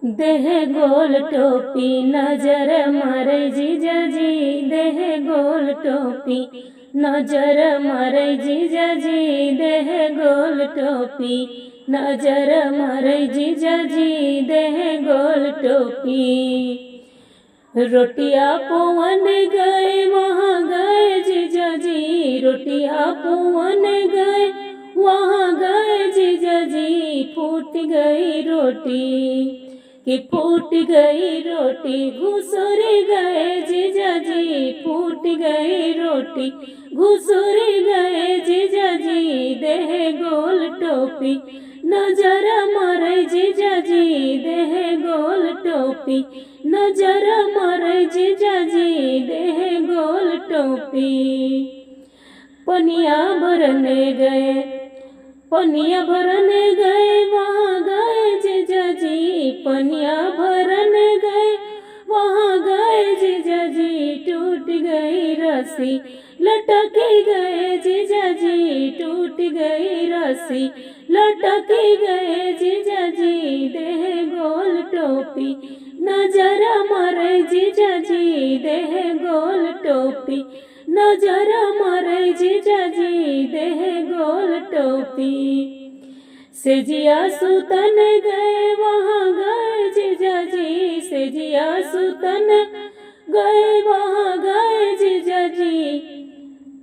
देह गोल टोपी नजर मारे जीजाजी, देह गोल टोपी नजर मारे जीजाजी, देह गोल टोपी नजर मारे जीजाजी, देह गोल टोपी। रोटियां पवन गए वहाँ गए जीजाजी, रोटियां पवन गए वहाँ गए जीजाजी, फूट गई रोटी कि फूट गई रोटी, घुसुर गए जीजाजी, फूट गई रोटी घुसुर गए जीजाजी, देह गोल टोपी नजर मारे जीजाजी, देह गोल टोपी नजर मारे जीजाजी, देह गोल टोपी। पनिया भरने गए, पनिया भरने गए वहाँ गए जीजाजी, पनिया भरने गए वहाँ गए जीजाजी, टूट गई रस्सी लटक गए जीजाजी, टूट गई रस्सी लटक गए जीजाजी, देह गोल टोपी नजर मारे जीजाजी, देह गोल टोपी नजर मारे जीजाजी, देह गोल टोपी। सेजिया सुतन गए वहाँ गए जीजाजी, सेजिया सुतन गए वहाँ गए जीजाजी,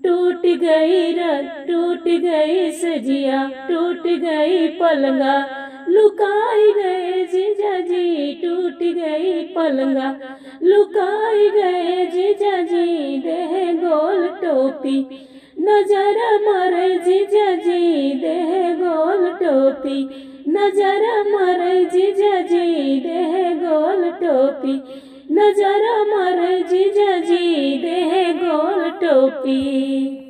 टूट गई सजिया, टूट गई पलंगा लुकाई गए जीजाजी, टूट गई पलंगा लुकाई गए जीजाजी, देह गोल टोपी नजर मारे जीजाजी, देह गोल टोपी नजर मारे जीजाजी, देह गोल टोपी नजर मारे जीजाजी, देह गोल टोपी।